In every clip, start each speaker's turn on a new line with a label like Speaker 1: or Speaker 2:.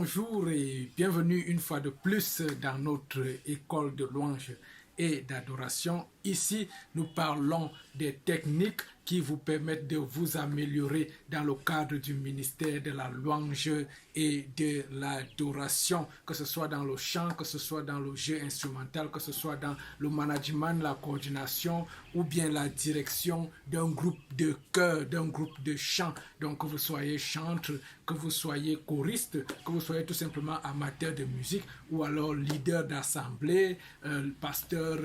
Speaker 1: Bonjour et bienvenue une fois de plus dans notre école de louange et d'adoration. Ici, nous parlons des techniques qui vous permettent de vous améliorer dans le cadre du ministère de la louange et de l'adoration, que ce soit dans le chant, que ce soit dans le jeu instrumental, que ce soit dans le management, la coordination ou bien la direction d'un groupe de chœur, d'un groupe de chant. Donc que vous soyez chanteur, que vous soyez choriste, que vous soyez tout simplement amateur de musique ou alors leader d'assemblée, pasteur,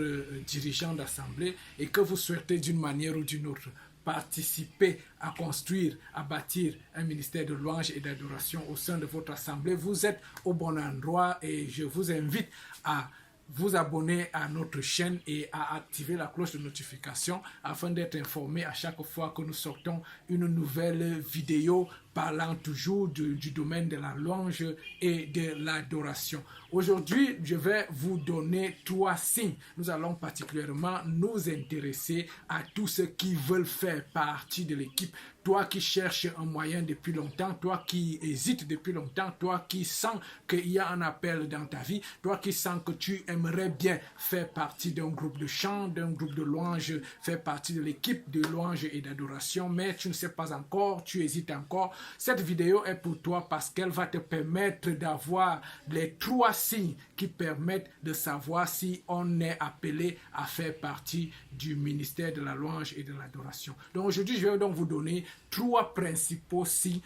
Speaker 1: dirigeant d'assemblée, et que vous souhaitez d'une manière ou d'une autre participer à construire, à bâtir un ministère de louange et d'adoration au sein de votre assemblée, vous êtes au bon endroit et je vous invite à vous abonner à notre chaîne et à activer la cloche de notification afin d'être informé à chaque fois que nous sortons une nouvelle vidéo parlant toujours du domaine de la louange et de l'adoration. Aujourd'hui, je vais vous donner 3 signes. Nous allons particulièrement nous intéresser à tous ceux qui veulent faire partie de l'équipe. Toi qui cherches un moyen depuis longtemps, toi qui hésites depuis longtemps, toi qui sens qu'il y a un appel dans ta vie, toi qui sens que tu aimerais bien faire partie d'un groupe de chant, d'un groupe de louange, faire partie de l'équipe de louange et d'adoration, mais tu ne sais pas encore, tu hésites encore. Cette vidéo est pour toi parce qu'elle va te permettre d'avoir les 3 signes qui permettent de savoir si on est appelé à faire partie du ministère de la louange et de l'adoration. Donc aujourd'hui, je vais donc vous donner 3 principaux signes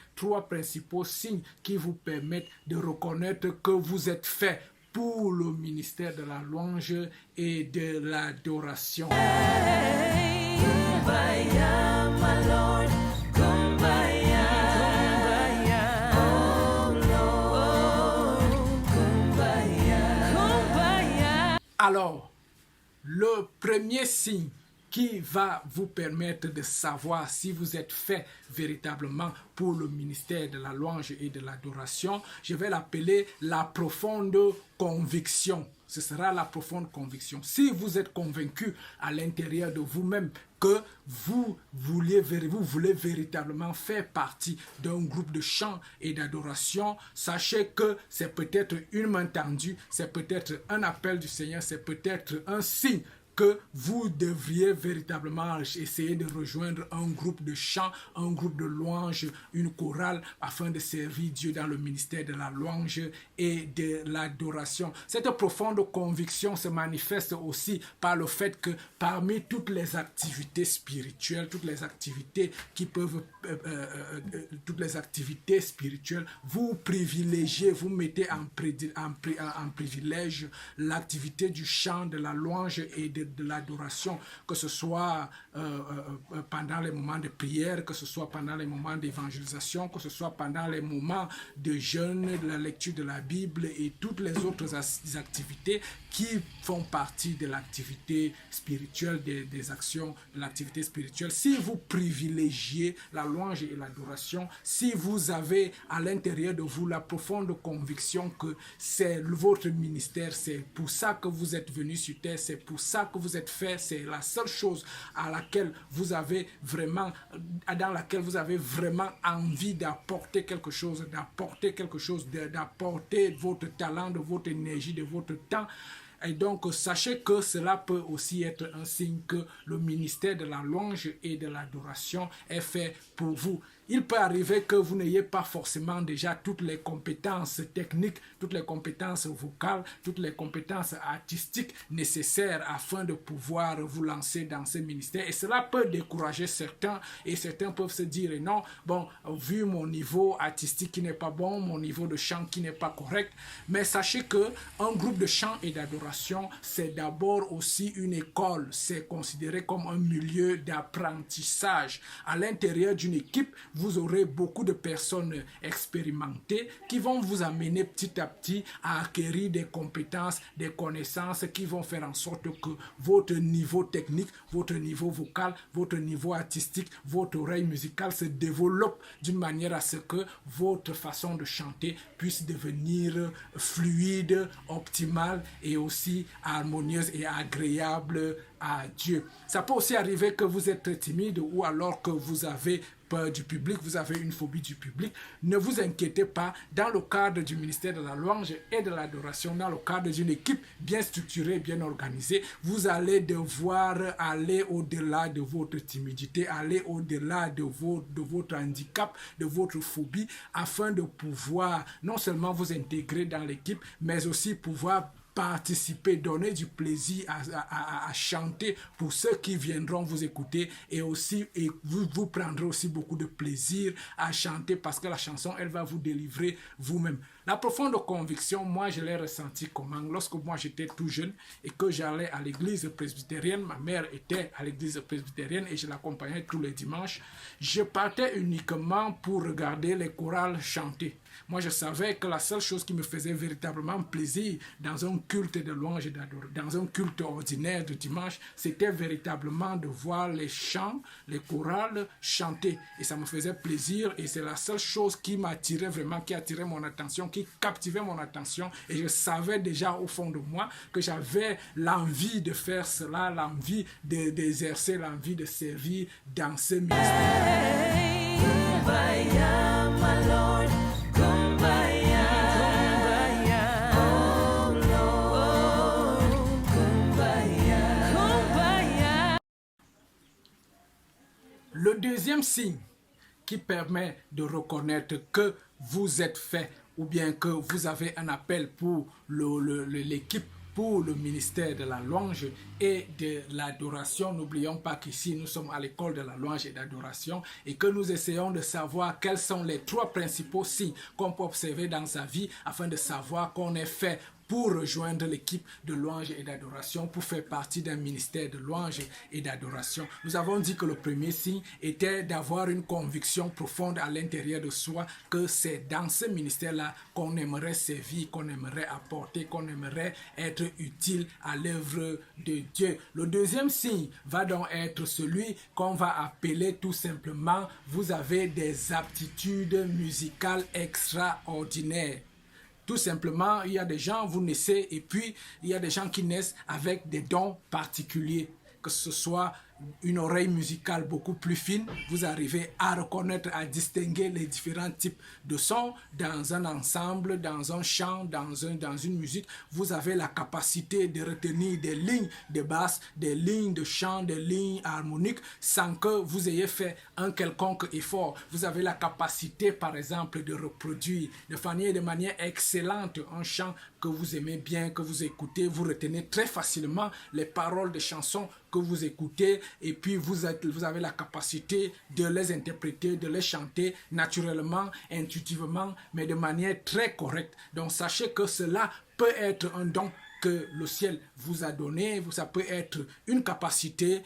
Speaker 1: qui vous permettent de reconnaître que vous êtes fait pour le ministère de la louange et de l'adoration. Alors, le premier signe qui va vous permettre de savoir si vous êtes fait véritablement pour le ministère de la louange et de l'adoration, je vais l'appeler la profonde conviction. Ce sera la profonde conviction. Si vous êtes convaincu à l'intérieur de vous-même que vous voulez véritablement faire partie d'un groupe de chant et d'adoration, sachez que c'est peut-être une main tendue, c'est peut-être un appel du Seigneur, c'est peut-être un signe que vous devriez véritablement essayer de rejoindre un groupe de chant, un groupe de louange, une chorale, afin de servir Dieu dans le ministère de la louange et de l'adoration. Cette profonde conviction se manifeste aussi par le fait que parmi toutes les activités spirituelles, toutes les activités spirituelles, vous privilégiez, vous mettez en privilège l'activité du chant, de la louange et de l'adoration, que ce soit pendant les moments de prière, que ce soit pendant les moments d'évangélisation, que ce soit pendant les moments de jeûne, de la lecture de la Bible et toutes les autres activités qui font partie de l'activité spirituelle, des actions de l'activité spirituelle. Si vous privilégiez la louange et l'adoration, si vous avez à l'intérieur de vous la profonde conviction que c'est votre ministère, c'est pour ça que vous êtes venu sur terre, c'est pour ça que vous êtes fait, c'est la seule chose dans laquelle vous avez vraiment envie d'apporter quelque chose, d'apporter votre talent, de votre énergie, de votre temps. Et donc, sachez que cela peut aussi être un signe que le ministère de la louange et de l'adoration est fait pour vous. Il peut arriver que vous n'ayez pas forcément déjà toutes les compétences techniques, toutes les compétences vocales, toutes les compétences artistiques nécessaires afin de pouvoir vous lancer dans ce ministère. Et cela peut décourager certains et certains peuvent se dire non, bon, vu mon niveau artistique qui n'est pas bon, mon niveau de chant qui n'est pas correct, mais sachez qu'un groupe de chant et d'adoration, c'est d'abord aussi une école, c'est considéré comme un milieu d'apprentissage. À l'intérieur d'une équipe, vous aurez beaucoup de personnes expérimentées qui vont vous amener petit à petit à acquérir des compétences, des connaissances qui vont faire en sorte que votre niveau technique, votre niveau vocal, votre niveau artistique, votre oreille musicale se développe d'une manière à ce que votre façon de chanter puisse devenir fluide, optimale et aussi harmonieuse et agréable à Dieu. Ça peut aussi arriver que vous êtes très timide ou alors que vous avez peur du public, vous avez une phobie du public. Ne vous inquiétez pas, dans le cadre du ministère de la louange et de l'adoration, dans le cadre d'une équipe bien structurée, bien organisée, vous allez devoir aller au-delà de votre timidité, aller au-delà de votre handicap, de votre phobie, afin de pouvoir non seulement vous intégrer dans l'équipe, mais aussi pouvoir participer, donner du plaisir à chanter pour ceux qui viendront vous écouter et aussi vous prendrez aussi beaucoup de plaisir à chanter parce que la chanson elle va vous délivrer vous-même. La profonde conviction, moi je l'ai ressenti comment lorsque moi j'étais tout jeune et que j'allais à l'église presbytérienne, ma mère était à l'église presbytérienne et je l'accompagnais tous les dimanches, je partais uniquement pour regarder les chorales chanter. Moi, je savais que la seule chose qui me faisait véritablement plaisir dans un culte de louange et d'adoration, dans un culte ordinaire de dimanche, c'était véritablement de voir les chants, les chorales chanter. Et ça me faisait plaisir et c'est la seule chose qui m'attirait vraiment, qui attirait mon attention, qui captivait mon attention. Et je savais déjà au fond de moi que j'avais l'envie de faire cela, l'envie d'exercer, l'envie de servir dans ce ministère. Le deuxième signe qui permet de reconnaître que vous êtes fait ou bien que vous avez un appel pour l'équipe, pour le ministère de la louange et de l'adoration. N'oublions pas qu'ici nous sommes à l'école de la louange et d'adoration et que nous essayons de savoir quels sont les trois principaux signes qu'on peut observer dans sa vie afin de savoir qu'on est fait pour rejoindre l'équipe de louange et d'adoration, pour faire partie d'un ministère de louange et d'adoration. Nous avons dit que le premier signe était d'avoir une conviction profonde à l'intérieur de soi que c'est dans ce ministère-là qu'on aimerait servir, qu'on aimerait apporter, qu'on aimerait être utile à l'œuvre de Dieu. Le deuxième signe va donc être celui qu'on va appeler tout simplement, vous avez des aptitudes musicales extraordinaires. Tout simplement, il y a des gens, vous naissez et puis il y a des gens qui naissent avec des dons particuliers, que ce soit une oreille musicale beaucoup plus fine, vous arrivez à reconnaître, à distinguer les différents types de sons dans un ensemble, dans un chant, dans une musique. Vous avez la capacité de retenir des lignes de basse, des lignes de chant, des lignes harmoniques sans que vous ayez fait un quelconque effort. Vous avez la capacité, par exemple, de reproduire de manière excellente un chant que vous aimez bien, que vous écoutez. Vous retenez très facilement les paroles des chansons que vous écoutez et puis vous avez la capacité de les interpréter, de les chanter naturellement, intuitivement, mais de manière très correcte. Donc sachez que cela peut être un don que le ciel vous a donné, ça peut être une capacité,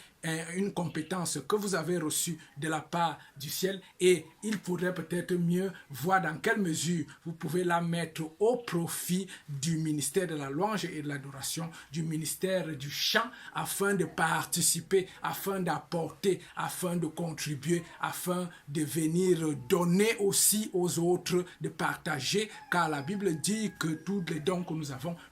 Speaker 1: une compétence que vous avez reçue de la part du ciel et il faudrait peut-être mieux voir dans quelle mesure vous pouvez la mettre au profit du ministère de la louange et de l'adoration, du ministère du chant, afin de participer, afin d'apporter, afin de contribuer, afin de venir donner aussi aux autres, de partager, car la Bible dit que tous les dons que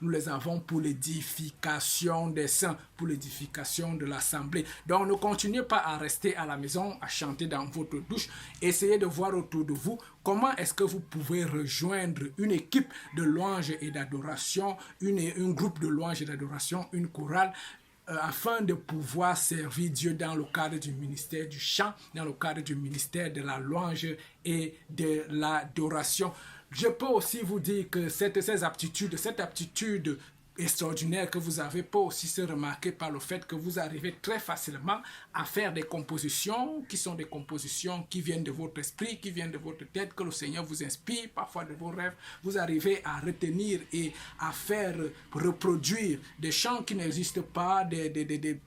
Speaker 1: nous les avons pour l'édification des saints, pour l'édification de l'assemblée. Donc ne continuez pas à rester à la maison, à chanter dans votre douche. Essayez de voir autour de vous comment est-ce que vous pouvez rejoindre une équipe de louange et d'adoration, un groupe de louange et d'adoration, une chorale, afin de pouvoir servir Dieu dans le cadre du ministère du chant, dans le cadre du ministère de la louange et de l'adoration. Je peux aussi vous dire que cette aptitude extraordinaire que vous avez peut aussi se remarquer par le fait que vous arrivez très facilement à faire des compositions qui sont des compositions qui viennent de votre esprit, qui viennent de votre tête, que le Seigneur vous inspire, parfois de vos rêves. Vous arrivez à retenir et à faire reproduire des chants qui n'existent pas,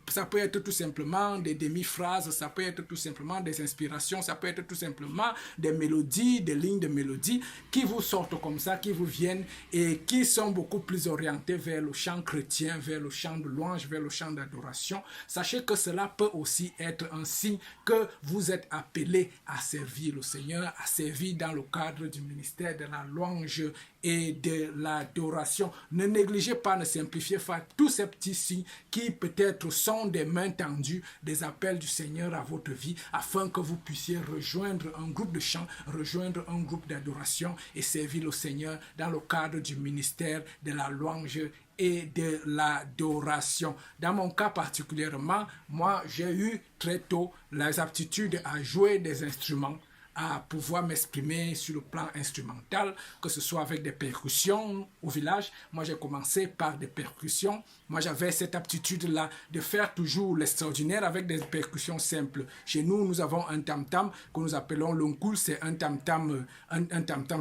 Speaker 1: ça peut être tout simplement des demi-phrases, ça peut être tout simplement des inspirations, ça peut être tout simplement des mélodies, des lignes de mélodies qui vous sortent comme ça, qui vous viennent et qui sont beaucoup plus orientées vers le chant chrétien, vers le chant de louange, vers le chant d'adoration. Sachez que cela peut aussi être un signe que vous êtes appelé à servir le Seigneur, à servir dans le cadre du ministère de la louange et de l'adoration. Ne négligez pas, ne simplifiez pas tous ces petits signes qui peut-être sont des mains tendues, des appels du Seigneur à votre vie, afin que vous puissiez rejoindre un groupe de chant, rejoindre un groupe d'adoration et servir le Seigneur dans le cadre du ministère de la louange et de l'adoration. Dans mon cas particulièrement, moi j'ai eu très tôt les aptitudes à jouer des instruments, à pouvoir m'exprimer sur le plan instrumental, que ce soit avec des percussions au village. Moi, j'ai commencé par des percussions. Moi, j'avais cette aptitude-là de faire toujours l'extraordinaire avec des percussions simples. Chez nous, nous avons un tam-tam que nous appelons l'onkoul. C'est un tam-tam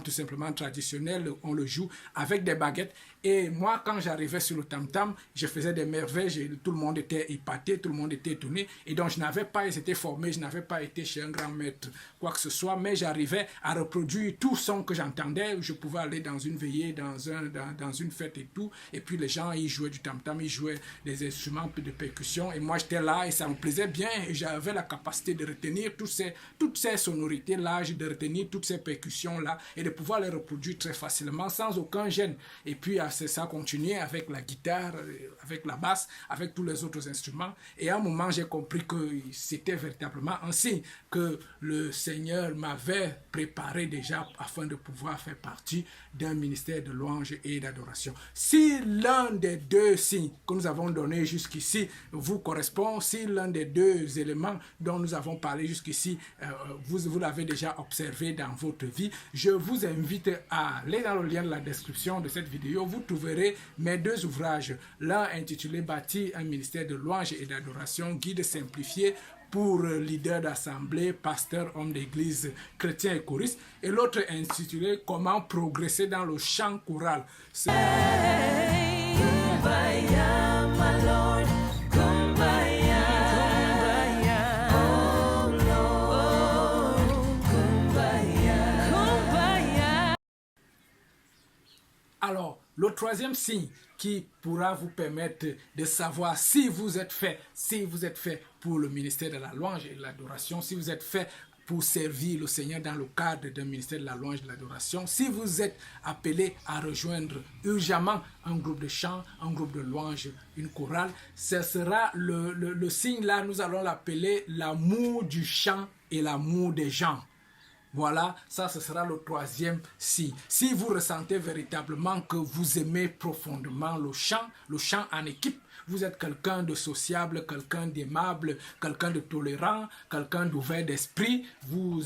Speaker 1: tout simplement traditionnel. On le joue avec des baguettes. Et moi, quand j'arrivais sur le tam-tam, je faisais des merveilles. Tout le monde était épaté, tout le monde était étonné. Et donc, je n'avais pas été formé, je n'avais pas été chez un grand maître, quoi que ce soit. Mais j'arrivais à reproduire tout son que j'entendais. Je pouvais aller dans une veillée, dans une fête et tout. Et puis, les gens, ils jouaient du tam-tam, ils jouaient des instruments de percussion. Et moi, j'étais là et ça me plaisait bien. Et j'avais la capacité de retenir toutes ces sonorités-là, de retenir toutes ces percussions-là et de pouvoir les reproduire très facilement, sans aucun gêne. Et puis, ça continuait avec la guitare, avec la basse, avec tous les autres instruments. Et à un moment, j'ai compris que c'était véritablement un signe que le Seigneur m'avait préparé déjà afin de pouvoir faire partie d'un ministère de louange et d'adoration. Si l'un des deux signes que nous avons donnés jusqu'ici vous correspond, si l'un des deux éléments dont nous avons parlé jusqu'ici, vous l'avez déjà observé dans votre vie, je vous invite à aller dans le lien de la description de cette vidéo. Vous trouverez mes deux ouvrages, l'un intitulé Bâtir un ministère de louange et d'adoration, guide simplifié pour leader d'assemblée, pasteur, homme d'église, chrétien et choriste, et l'autre intitulé Comment progresser dans le chant choral. Alors, le troisième signe qui pourra vous permettre de savoir si vous êtes fait pour le ministère de la louange et de l'adoration, si vous êtes fait pour servir le Seigneur dans le cadre d'un ministère de la louange et de l'adoration, si vous êtes appelé à rejoindre urgemment un groupe de chant, un groupe de louange, une chorale, ce sera le signe là, nous allons l'appeler l'amour du chant et l'amour des gens. Voilà, ça ce sera le troisième signe. Si vous ressentez véritablement que vous aimez profondément le chant en équipe, vous êtes quelqu'un de sociable, quelqu'un d'aimable, quelqu'un de tolérant, quelqu'un d'ouvert d'esprit, vous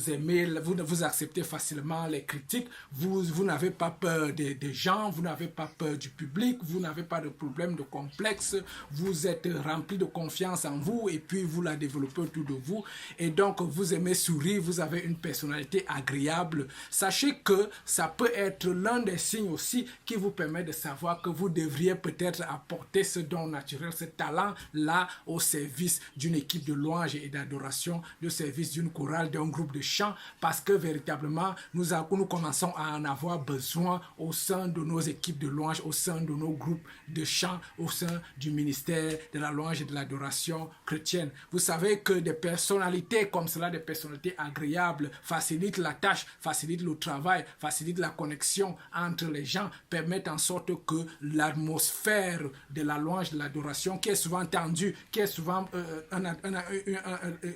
Speaker 1: acceptez facilement les critiques, vous n'avez pas peur des gens, vous n'avez pas peur du public, vous n'avez pas de problème de complexe, vous êtes rempli de confiance en vous et puis vous la développez autour de vous et donc vous aimez sourire, vous avez une personnalité agréable. Sachez que ça peut être l'un des signes aussi qui vous permet de savoir que vous devriez peut-être apporter ce don naturel, ce talent-là au service d'une équipe de louange et d'adoration, au service d'une chorale, d'un groupe de chant, parce que véritablement, nous commençons à en avoir besoin au sein de nos équipes de louange, au sein de nos groupes de chant, au sein du ministère de la louange et de l'adoration chrétienne. Vous savez que des personnalités comme cela, des personnalités agréables, facilitent la tâche, facilitent le travail, facilitent la connexion entre les gens, permettent en sorte que l'atmosphère de la louange, de l'adoration, qui est souvent tendue, qui est souvent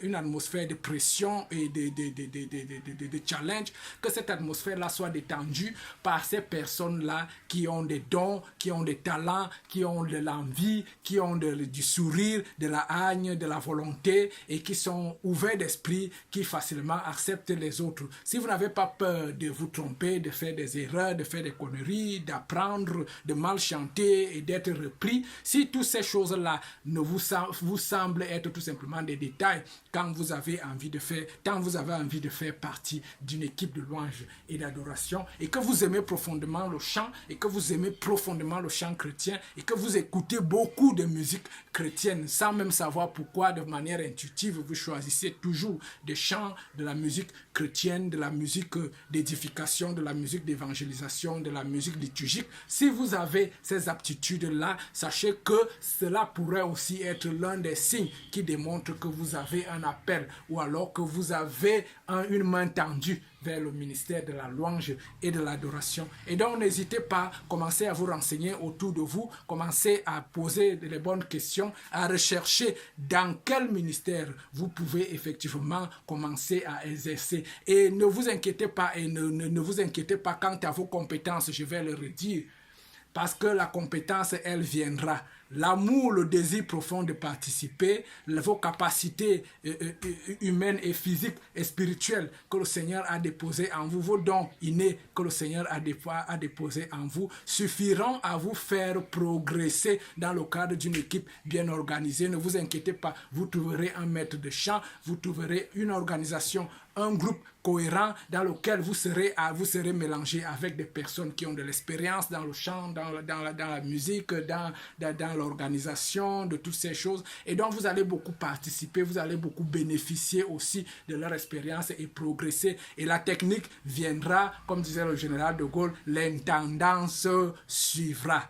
Speaker 1: une atmosphère de pression et de challenge, que cette atmosphère-là soit détendue par ces personnes-là qui ont des dons, qui ont des talents, qui ont de l'envie, qui ont du sourire, de la haine, de la volonté et qui sont ouverts d'esprit, qui facilement acceptent les autres. Si vous n'avez pas peur de vous tromper, de faire des erreurs, de faire des conneries, d'apprendre, de mal chanter et d'être repris, si tous ces choses-là ne vous semblent être tout simplement des détails quand vous avez envie de faire partie d'une équipe de louange et d'adoration et que vous aimez profondément le chant et que vous aimez profondément le chant chrétien et que vous écoutez beaucoup de musique chrétienne sans même savoir pourquoi, de manière intuitive, vous choisissez toujours des chants, de la musique chrétienne, de la musique d'édification, de la musique d'évangélisation, de la musique liturgique. Si vous avez ces aptitudes-là, sachez que cela pourrait aussi être l'un des signes qui démontre que vous avez un appel ou alors que vous avez une main tendue vers le ministère de la louange et de l'adoration. Et donc, n'hésitez pas, commencez à vous renseigner autour de vous, commencez à poser les bonnes questions, à rechercher dans quel ministère vous pouvez effectivement commencer à exercer. Et ne vous inquiétez pas, et ne vous inquiétez pas quant à vos compétences, je vais le redire. Parce que la compétence, elle viendra. L'amour, le désir profond de participer, vos capacités humaines et physiques et spirituelles que le Seigneur a déposées en vous, vos dons innés que le Seigneur a déposés en vous, suffiront à vous faire progresser dans le cadre d'une équipe bien organisée. Ne vous inquiétez pas, vous trouverez un maître de chant, vous trouverez une organisation, un groupe cohérent dans lequel vous serez mélangé avec des personnes qui ont de l'expérience dans le chant, dans la musique, dans l'organisation, de toutes ces choses. Et donc, vous allez beaucoup participer, vous allez beaucoup bénéficier aussi de leur expérience et progresser. Et la technique viendra, comme disait le général de Gaulle, l'intendance suivra.